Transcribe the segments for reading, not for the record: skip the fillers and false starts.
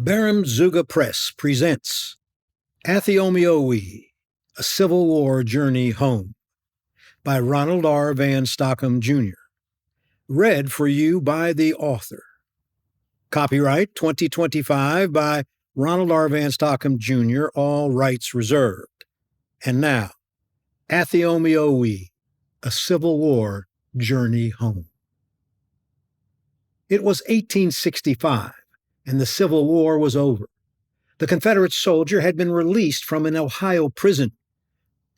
Zuga Press presents Athiamiowee, A Civil War Journey Home by Ronald R. Stockum, Jr. Read for you by the author. Copyright 2025 by Ronald R. Stockum, Jr., all rights reserved. And now, Athiamiowee, A Civil War Journey Home. It was 1865. And the Civil War was over. The Confederate soldier had been released from an Ohio prison.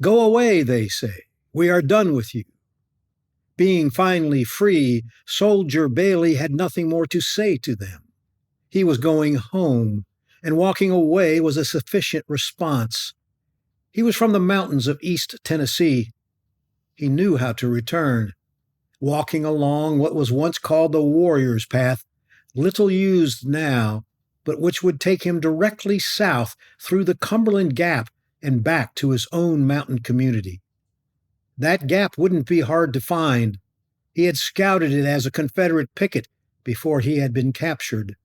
Go away, they say. We are done with you. Being finally free, Soldier Bailey had nothing more to say to them. He was going home, and walking away was a sufficient response. He was from the mountains of East Tennessee. He knew how to return. Walking along what was once called the Warrior's Path, little used now, but which would take him directly south through the Cumberland Gap and back to his own mountain community. That gap wouldn't be hard to find. He had scouted it as a Confederate picket before he had been captured.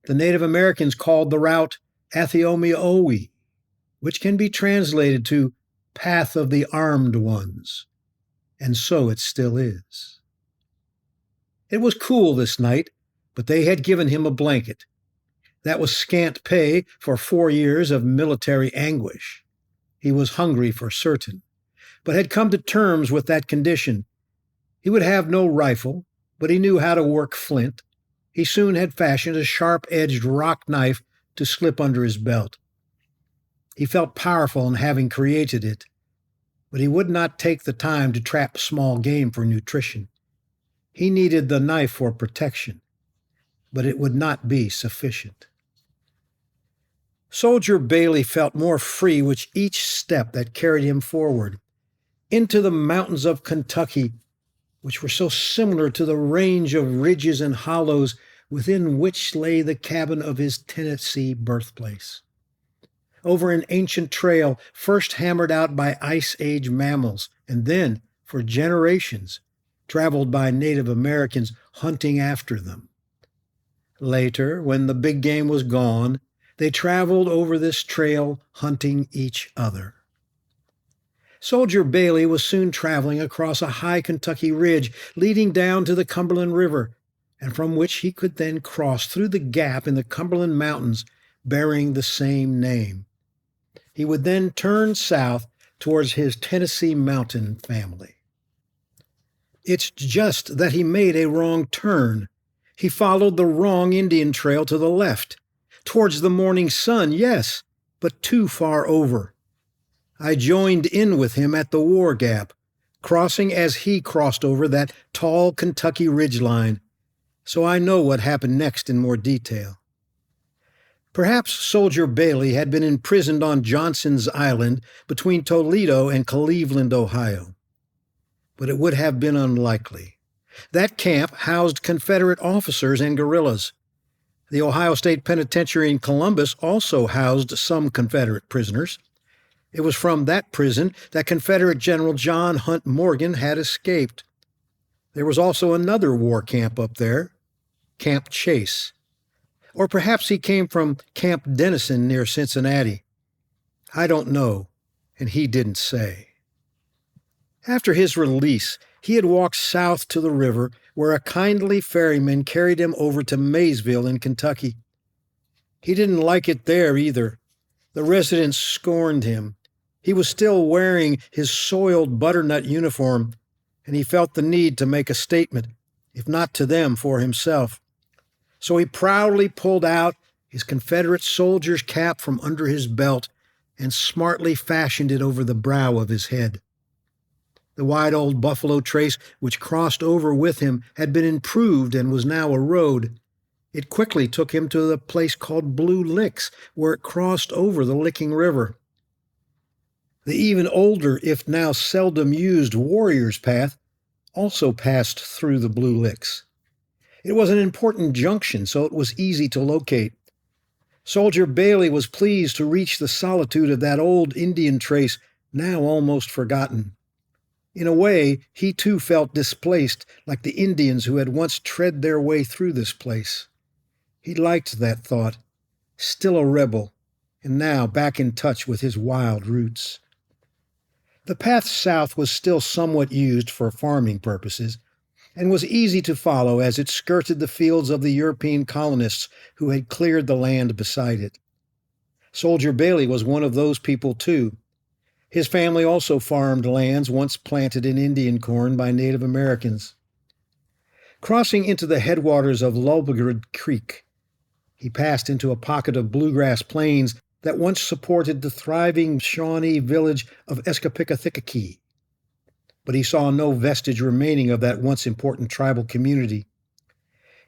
The Native Americans called the route Athiamiowee, which can be translated to Path of the Armed Ones. And so it still is. It was cool this night, but they had given him a blanket. That was scant pay for 4 years of military anguish. He was hungry for certain, but had come to terms with that condition. He would have no rifle, but he knew how to work flint. He soon had fashioned a sharp-edged rock knife to slip under his belt. He felt powerful in having created it, but he would not take the time to trap small game for nutrition. He needed the knife for protection, but it would not be sufficient. Soldier Bailey felt more free with each step that carried him forward, into the mountains of Kentucky, which were so similar to the range of ridges and hollows within which lay the cabin of his Tennessee birthplace. Over an ancient trail first hammered out by Ice Age mammals, and then, for generations, traveled by Native Americans hunting after them. Later, when the big game was gone, they traveled over this trail hunting each other. Soldier Bailey was soon traveling across a high Kentucky ridge leading down to the Cumberland River, and from which he could then cross through the gap in the Cumberland Mountains bearing the same name. He would then turn south towards his Tennessee mountain family. It's just that he made a wrong turn. He followed the wrong Indian trail to the left, towards the morning sun, yes, but too far over. I joined in with him at the War Gap, crossing as he crossed over that tall Kentucky ridgeline, so I know what happened next in more detail. Perhaps Soldier Bailey had been imprisoned on Johnson's Island between Toledo and Cleveland, Ohio. But it would have been unlikely. That camp housed Confederate officers and guerrillas. The Ohio State Penitentiary in Columbus also housed some Confederate prisoners. It was from that prison that Confederate General John Hunt Morgan had escaped. There was also another war camp up there, Camp Chase. Or perhaps he came from Camp Dennison near Cincinnati. I don't know, and he didn't say. After his release, he had walked south to the river, where a kindly ferryman carried him over to Maysville in Kentucky. He didn't like it there either. The residents scorned him. He was still wearing his soiled butternut uniform, and he felt the need to make a statement, if not to them, for himself. So he proudly pulled out his Confederate soldier's cap from under his belt and smartly fashioned it over the brow of his head. The wide old buffalo trace which crossed over with him had been improved and was now a road. It quickly took him to the place called Blue Licks, where it crossed over the Licking River. The even older, if now seldom used, Warrior's Path also passed through the Blue Licks. It was an important junction, so it was easy to locate. Soldier Bailey was pleased to reach the solitude of that old Indian trace, now almost forgotten. In a way, he too felt displaced, like the Indians who had once tread their way through this place. He liked that thought. still a rebel, and now back in touch with his wild roots. The path south was still somewhat used for farming purposes, and was easy to follow as it skirted the fields of the European colonists who had cleared the land beside it. Soldier Bailey was one of those people, too. His family also farmed lands once planted in Indian corn by Native Americans. Crossing into the headwaters of Lulbagard Creek, he passed into a pocket of bluegrass plains that once supported the thriving Shawnee village of Escapickathicakee. But he saw no vestige remaining of that once important tribal community.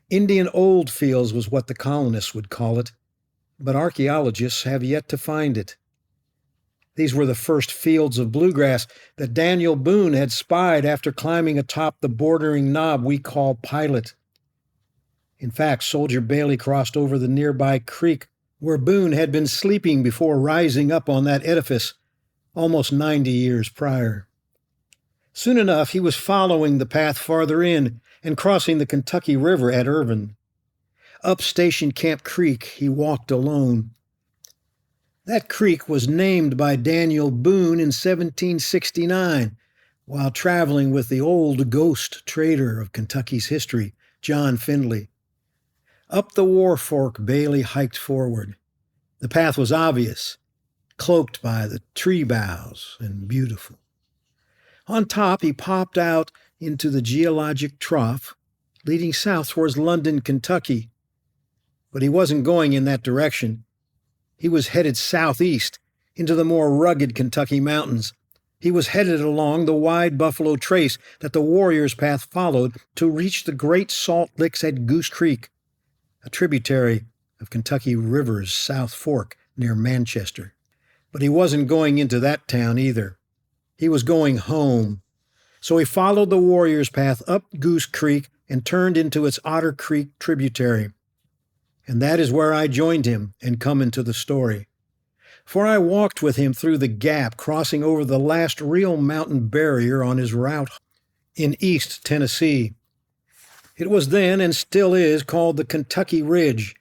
Indian Old Fields was what the colonists would call it, but archaeologists have yet to find it. These were the first fields of bluegrass that Daniel Boone had spied after climbing atop the bordering knob we call Pilot. In fact, Soldier Bailey crossed over the nearby creek where Boone had been sleeping before rising up on that edifice almost 90 years prior. Soon enough, he was following the path farther in and crossing the Kentucky River at Irvin. Up Station Camp Creek, he walked alone. That creek was named by Daniel Boone in 1769 while traveling with the old ghost trader of Kentucky's history, John Findlay. Up the War Fork, Bailey hiked forward. The path was obvious, cloaked by the tree boughs, and beautiful. On top, he popped out into the geologic trough, leading south towards London, Kentucky. But he wasn't going in that direction. He was headed southeast, into the more rugged Kentucky mountains. He was headed along the wide Buffalo Trace that the Warriors' Path followed to reach the Great Salt Licks at Goose Creek, a tributary of Kentucky River's South Fork near Manchester. But he wasn't going into that town either. He was going home. So he followed the Warriors' Path up Goose Creek and turned into its Otter Creek tributary. And that is where I joined him and come into the story. For I walked with him through the gap, crossing over the last real mountain barrier on his route in East Tennessee. It was then and still is called the Kentucky Ridge.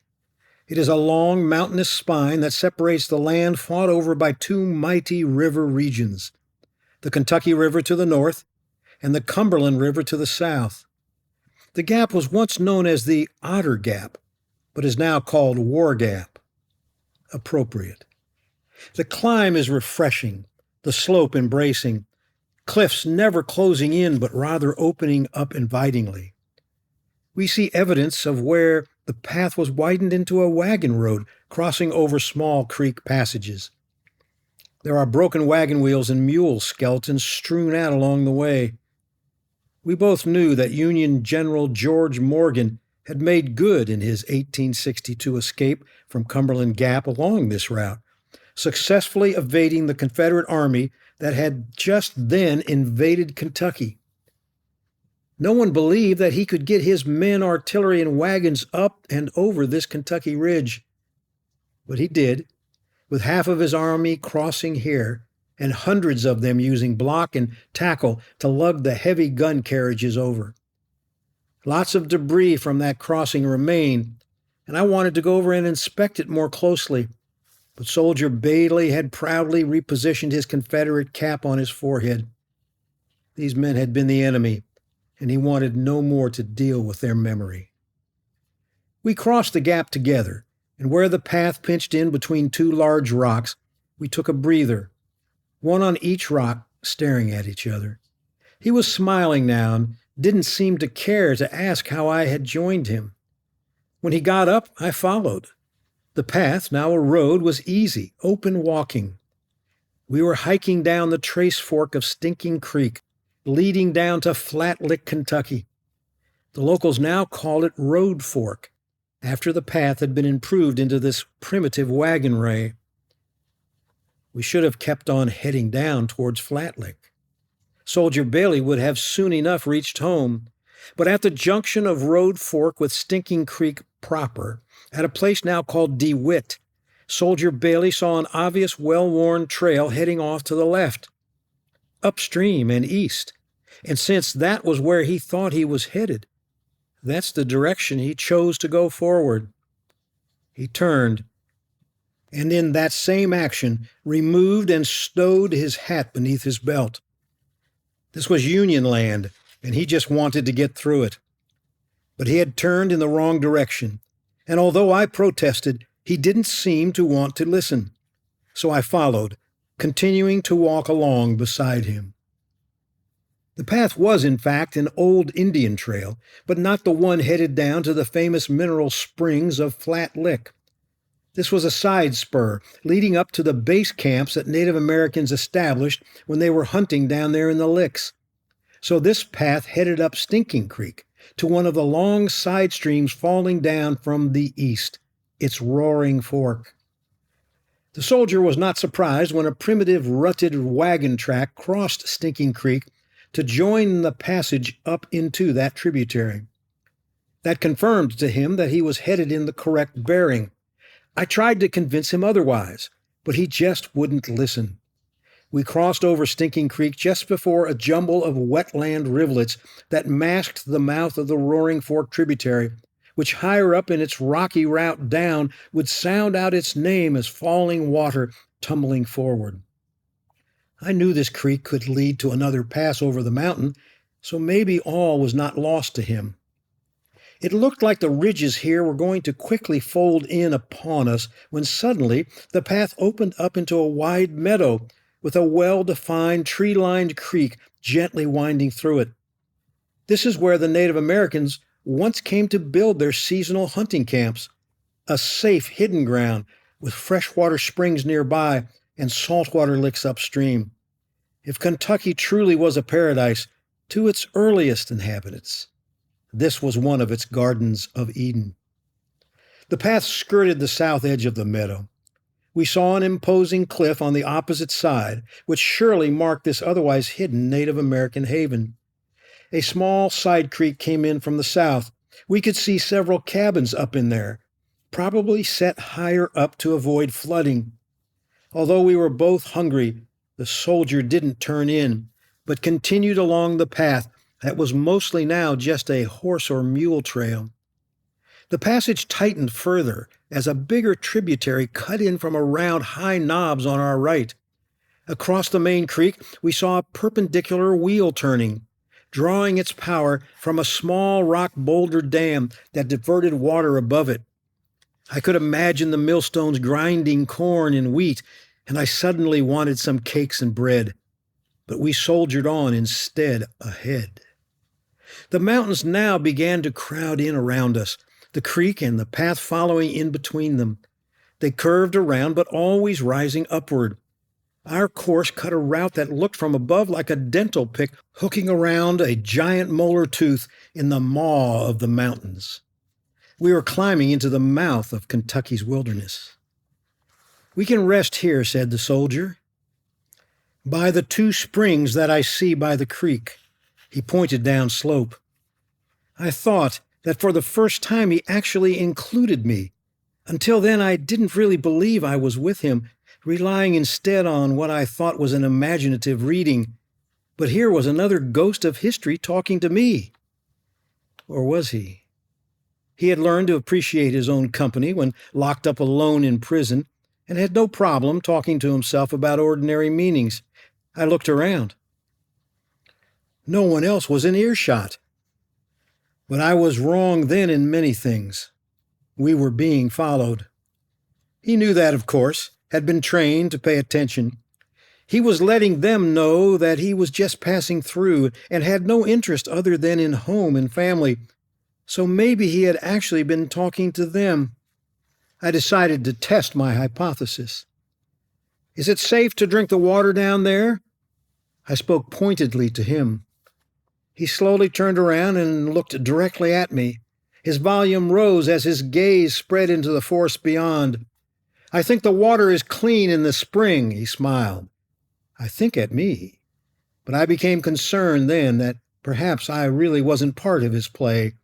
It is a long mountainous spine that separates the land fought over by two mighty river regions, the Kentucky River to the north and the Cumberland River to the south. The gap was once known as the Otter Gap, but is now called War Gap. Appropriate. The climb is refreshing, the slope embracing, cliffs never closing in but rather opening up invitingly. We see evidence of where the path was widened into a wagon road crossing over small creek passages. There are broken wagon wheels and mule skeletons strewn out along the way. We both knew that Union General George Morgan had made good in his 1862 escape from Cumberland Gap along this route, successfully evading the Confederate Army that had just then invaded Kentucky. No one believed that he could get his men, artillery, and wagons up and over this Kentucky Ridge. But he did, with half of his army crossing here, and hundreds of them using block and tackle to lug the heavy gun carriages over. Lots of debris from that crossing remained, and I wanted to go over and inspect it more closely, but Soldier Bailey had proudly repositioned his Confederate cap on his forehead. These men had been the enemy, and he wanted no more to deal with their memory. We crossed the gap together, and where the path pinched in between two large rocks, we took a breather, one on each rock, staring at each other. He was smiling now and didn't seem to care to ask how I had joined him. When he got up, I followed. The path, now a road, was easy, open walking. We were hiking down the Trace Fork of Stinking Creek, leading down to Flat Lick, Kentucky. The locals now called it Road Fork, after the path had been improved into this primitive wagon ray. We should have kept on heading down towards Flat Lick. Soldier Bailey would have soon enough reached home, but at the junction of Road Fork with Stinking Creek proper, at a place now called DeWitt, Soldier Bailey saw an obvious well-worn trail heading off to the left, upstream and east, and since that was where he thought he was headed, that's the direction he chose to go forward. He turned and in that same action removed and stowed his hat beneath his belt. This was Union land, and he just wanted to get through it. But he had turned in the wrong direction, and although I protested, he didn't seem to want to listen. So I followed, continuing to walk along beside him. The path was, in fact, an old Indian trail, but not the one headed down to the famous mineral springs of Flat Lick. This was a side spur leading up to the base camps that Native Americans established when they were hunting down there in the licks. So this path headed up Stinking Creek to one of the long side streams falling down from the east, its roaring fork. The soldier was not surprised when a primitive rutted wagon track crossed Stinking Creek to join the passage up into that tributary. That confirmed to him that he was headed in the correct bearing. I tried to convince him otherwise, but he just wouldn't listen. We crossed over Stinking Creek just before a jumble of wetland rivulets that masked the mouth of the Roaring Fork tributary, which higher up in its rocky route down would sound out its name as falling water tumbling forward. I knew this creek could lead to another pass over the mountain, so maybe all was not lost to him. It looked like the ridges here were going to quickly fold in upon us when suddenly the path opened up into a wide meadow with a well-defined tree-lined creek gently winding through it. This is where the Native Americans once came to build their seasonal hunting camps, a safe hidden ground with freshwater springs nearby and saltwater licks upstream. If Kentucky truly was a paradise to its earliest inhabitants, this was one of its gardens of Eden. The path skirted the south edge of the meadow. We saw an imposing cliff on the opposite side, which surely marked this otherwise hidden Native American haven. A small side creek came in from the south. We could see several cabins up in there, probably set higher up to avoid flooding. Although we were both hungry, the soldier didn't turn in, but continued along the path that was mostly now just a horse or mule trail. The passage tightened further as a bigger tributary cut in from around high knobs on our right. Across the main creek, we saw a perpendicular wheel turning, drawing its power from a small rock boulder dam that diverted water above it. I could imagine the millstones grinding corn and wheat, and I suddenly wanted some cakes and bread. But we soldiered on instead ahead. The mountains now began to crowd in around us, the creek and the path following in between them. They curved around, but always rising upward. Our course cut a route that looked from above like a dental pick hooking around a giant molar tooth in the maw of the mountains. We were climbing into the mouth of Kentucky's wilderness. "We can rest here," said the soldier. "By the two springs that I see by the creek." He pointed down slope. I thought that for the first time he actually included me. Until then I didn't really believe I was with him, relying instead on what I thought was an imaginative reading. But here was another ghost of history talking to me. Or was he? He had learned to appreciate his own company when locked up alone in prison, and had no problem talking to himself about ordinary meanings. I looked around. No one else was in earshot. But I was wrong then in many things. We were being followed. He knew that, of course, had been trained to pay attention. He was letting them know that he was just passing through and had no interest other than in home and family. So maybe he had actually been talking to them. I decided to test my hypothesis. "Is it safe to drink the water down there?" I spoke pointedly to him. He slowly turned around and looked directly at me. His volume rose as his gaze spread into the forest beyond. "I think the water is clean in the spring," he smiled. I think at me. But I became concerned then that perhaps I really wasn't part of his play,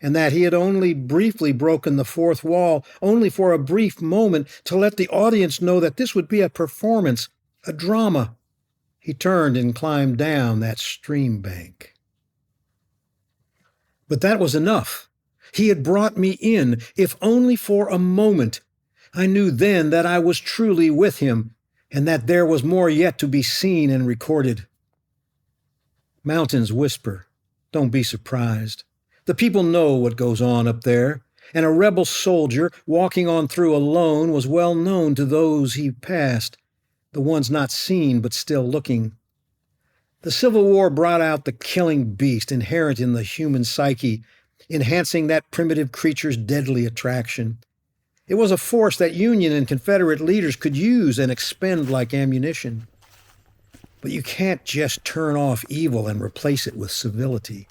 and that he had only briefly broken the fourth wall, only for a brief moment, to let the audience know that this would be a performance, a drama. He turned and climbed down that stream bank. But that was enough. He had brought me in, if only for a moment. I knew then that I was truly with him, and that there was more yet to be seen and recorded. Mountains whisper, don't be surprised. The people know what goes on up there, and a rebel soldier walking on through alone was well known to those he passed, the ones not seen but still looking. The Civil War brought out the killing beast inherent in the human psyche, enhancing that primitive creature's deadly attraction. It was a force that Union and Confederate leaders could use and expend like ammunition. But you can't just turn off evil and replace it with civility.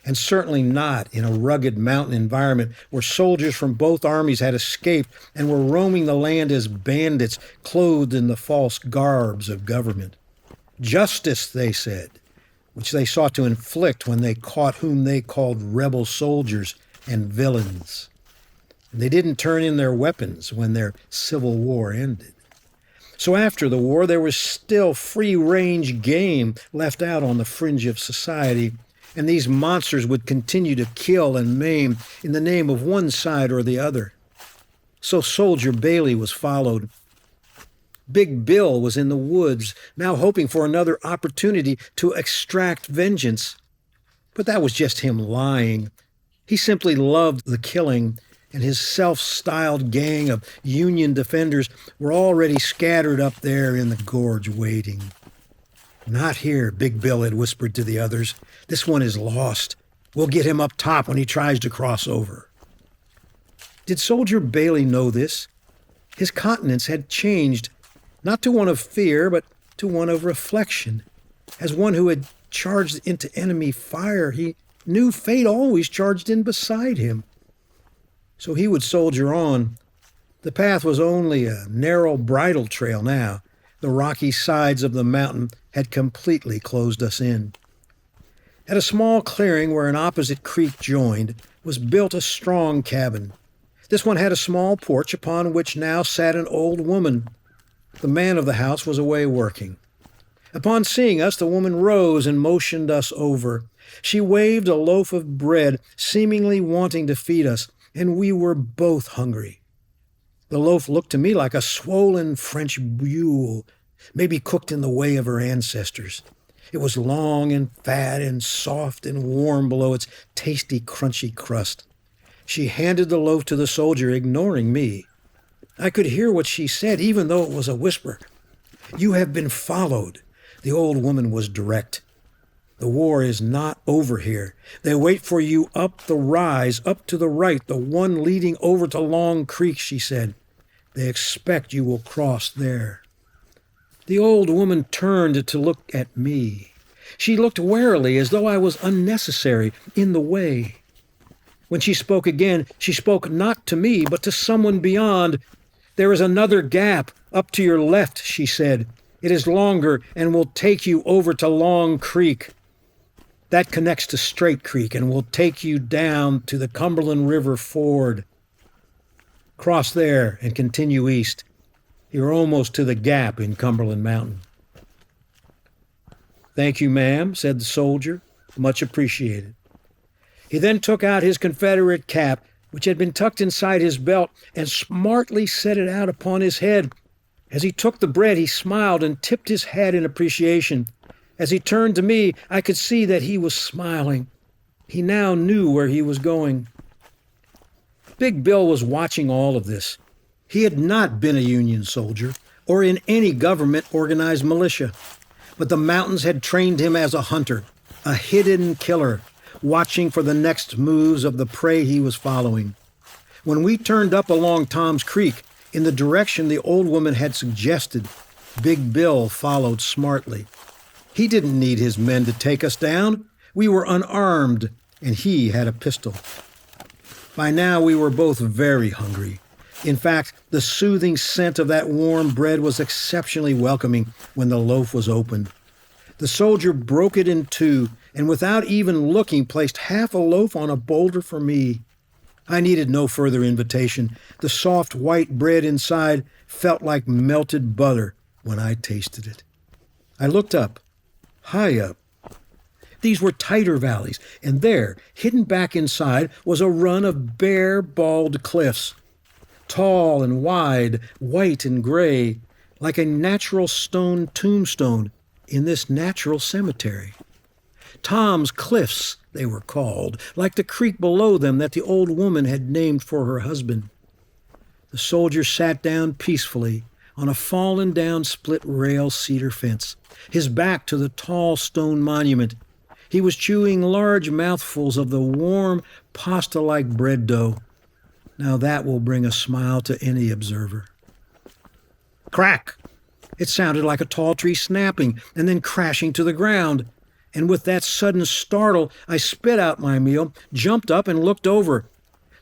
And certainly not in a rugged mountain environment where soldiers from both armies had escaped and were roaming the land as bandits clothed in the false garbs of government. Justice, they said, which they sought to inflict when they caught whom they called rebel soldiers and villains. And they didn't turn in their weapons when their Civil War ended. So after the war, there was still free-range game left out on the fringe of society, and these monsters would continue to kill and maim in the name of one side or the other. So Soldier Bailey was followed. Big Bill was in the woods, now hoping for another opportunity to extract vengeance. But that was just him lying. He simply loved the killing, and his self-styled gang of Union defenders were already scattered up there in the gorge waiting. Not here, Big Bill had whispered to the others. This one is lost. We'll get him up top when he tries to cross over. Did Soldier Bailey know this? His countenance had changed, not to one of fear, but to one of reflection. As one who had charged into enemy fire, he knew fate always charged in beside him. So he would soldier on. The path was only a narrow bridle trail now. The rocky sides of the mountain had completely closed us in. At a small clearing where an opposite creek joined was built a strong cabin. This one had a small porch upon which now sat an old woman. The man of the house was away working. Upon seeing us, the woman rose and motioned us over. She waved a loaf of bread, seemingly wanting to feed us, and we were both hungry. The loaf looked to me like a swollen French mule, maybe cooked in the way of her ancestors. It was long and fat and soft and warm below its tasty, crunchy crust. She handed the loaf to the soldier, ignoring me. I could hear what she said, even though it was a whisper. "You have been followed." The old woman was direct. "The war is not over here. They wait for you up the rise, up to the right, the one leading over to Long Creek," she said. "They expect you will cross there." The old woman turned to look at me. She looked warily, as though I was unnecessary, in the way. When she spoke again, she spoke not to me, but to someone beyond. "There is another gap up to your left," she said. "It is longer and will take you over to Long Creek. That connects to Straight Creek and will take you down to the Cumberland River ford. Cross there and continue east. You're almost to the gap in Cumberland Mountain." "Thank you, ma'am," said the soldier. "Much appreciated." He then took out his Confederate cap, which had been tucked inside his belt, and smartly set it out upon his head. As he took the bread, he smiled and tipped his hat in appreciation. As he turned to me, I could see that he was smiling. He now knew where he was going. Big Bill was watching all of this. He had not been a Union soldier or in any government-organized militia, but the mountains had trained him as a hunter, a hidden killer, watching for the next moves of the prey he was following. When we turned up along Tom's Creek, in the direction the old woman had suggested, Big Bill followed smartly. He didn't need his men to take us down. We were unarmed, and he had a pistol. By now, we were both very hungry. In fact, the soothing scent of that warm bread was exceptionally welcoming when the loaf was opened. The soldier broke it in two, and without even looking, placed half a loaf on a boulder for me. I needed no further invitation. The soft white bread inside felt like melted butter when I tasted it. I looked up, high up. These were tighter valleys, and there, hidden back inside, was a run of bare, bald cliffs. tall and wide, white and gray, like a natural stone tombstone in this natural cemetery. Tom's Cliffs, they were called, like the creek below them that the old woman had named for her husband. The soldier sat down peacefully on a fallen-down split-rail cedar fence, his back to the tall stone monument. He was chewing large mouthfuls of the warm, pasta-like bread dough. Now that will bring a smile to any observer. Crack! It sounded like a tall tree snapping and then crashing to the ground. And with that sudden startle, I spit out my meal, jumped up, and looked over.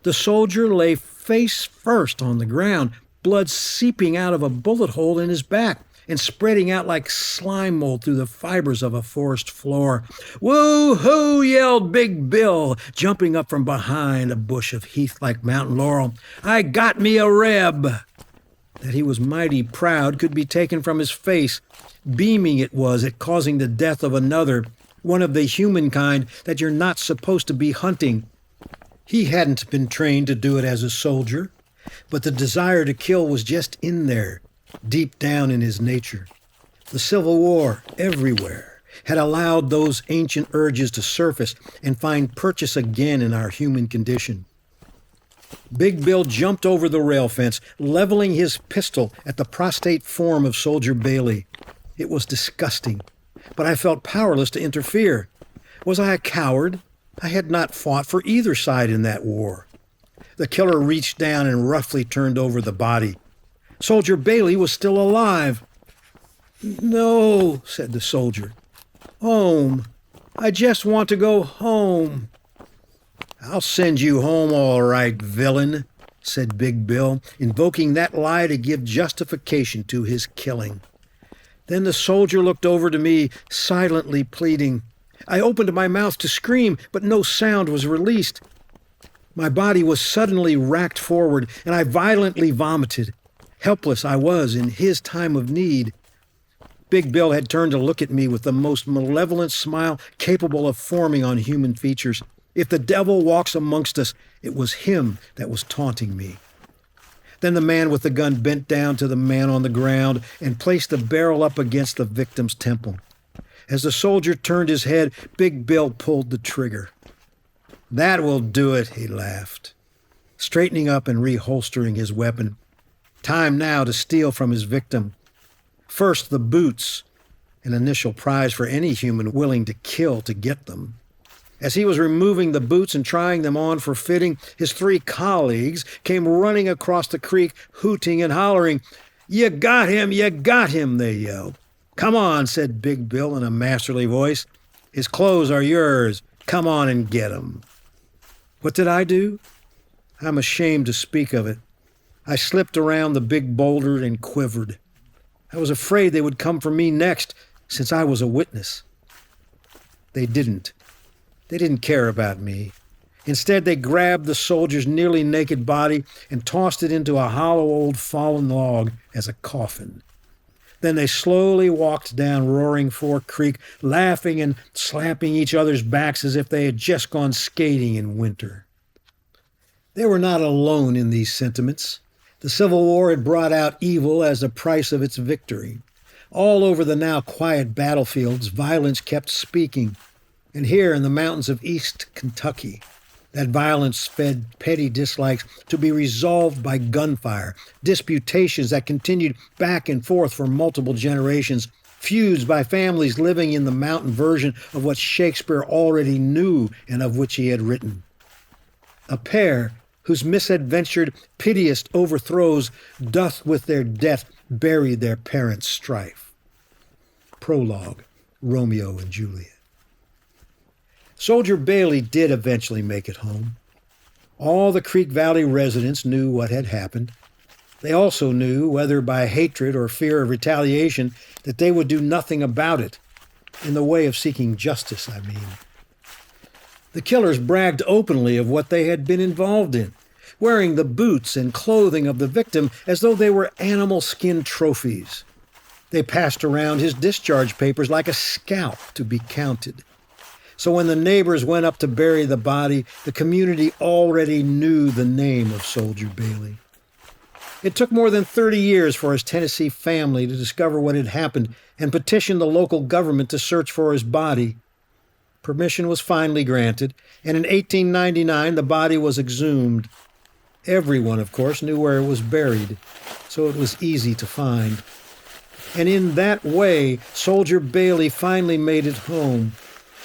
The soldier lay face first on the ground, blood seeping out of a bullet hole in his back and spreading out like slime mold through the fibers of a forest floor. "Woo-hoo!" yelled Big Bill, jumping up from behind a bush of heath like mountain laurel. "I got me a reb!" That he was mighty proud could be taken from his face. Beaming it was at causing the death of another, one of the humankind that you're not supposed to be hunting. He hadn't been trained to do it as a soldier, but the desire to kill was just in there, deep down in his nature. The Civil War, everywhere, had allowed those ancient urges to surface and find purchase again in our human condition. Big Bill jumped over the rail fence, leveling his pistol at the prostrate form of Soldier Bailey. It was disgusting, but I felt powerless to interfere. Was I a coward? I had not fought for either side in that war. The killer reached down and roughly turned over the body. Soldier Bailey was still alive. "No," said the soldier. "Home. I just want to go home." "I'll send you home all right, villain," said Big Bill, invoking that lie to give justification to his killing. Then the soldier looked over to me, silently pleading. I opened my mouth to scream, but no sound was released. My body was suddenly racked forward, and I violently vomited. Helpless I was in his time of need. Big Bill had turned to look at me with the most malevolent smile capable of forming on human features. If the devil walks amongst us, it was him that was taunting me. Then the man with the gun bent down to the man on the ground and placed the barrel up against the victim's temple. As the soldier turned his head, Big Bill pulled the trigger. "That will do it," he laughed, straightening up and reholstering his weapon. Time now to steal from his victim. First, the boots, an initial prize for any human willing to kill to get them. As he was removing the boots and trying them on for fitting, his 3 colleagues came running across the creek, hooting and hollering. "You got him! You got him!" they yelled. "Come on," said Big Bill in a masterly voice. "His clothes are yours. Come on and get 'em." What did I do? I'm ashamed to speak of it. I slipped around the big boulder and quivered. I was afraid they would come for me next, since I was a witness. They didn't. They didn't care about me. Instead, they grabbed the soldier's nearly naked body and tossed it into a hollow old fallen log as a coffin. Then they slowly walked down Roaring Fork Creek, laughing and slapping each other's backs as if they had just gone skating in winter. They were not alone in these sentiments. The Civil War had brought out evil as the price of its victory. All over the now quiet battlefields, violence kept speaking. And here in the mountains of East Kentucky, that violence fed petty dislikes to be resolved by gunfire, disputations that continued back and forth for multiple generations, feuds by families living in the mountain version of what Shakespeare already knew and of which he had written. A pair whose misadventured, piteous overthrows doth with their death bury their parents' strife. Prologue, Romeo and Juliet. Soldier Bailey did eventually make it home. All the Creek Valley residents knew what had happened. They also knew, whether by hatred or fear of retaliation, that they would do nothing about it, in the way of seeking justice, I mean. The killers bragged openly of what they had been involved in, wearing the boots and clothing of the victim as though they were animal skin trophies. They passed around his discharge papers like a scalp to be counted. So when the neighbors went up to bury the body, the community already knew the name of Soldier Bailey. It took more than 30 years for his Tennessee family to discover what had happened and petition the local government to search for his body. Permission was finally granted, and in 1899 the body was exhumed. Everyone, of course, knew where it was buried, so it was easy to find. And in that way, Soldier Bailey finally made it home,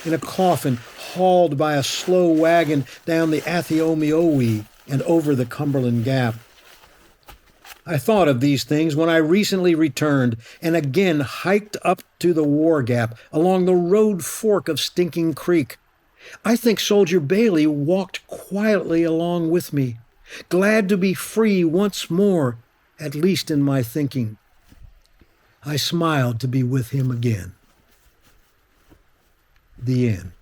in a coffin hauled by a slow wagon down the Athiamiowee and over the Cumberland Gap. I thought of these things when I recently returned and again hiked up to the War Gap along the road fork of Stinking Creek. I think Soldier Bailey walked quietly along with me, glad to be free once more, at least in my thinking. I smiled to be with him again. The end.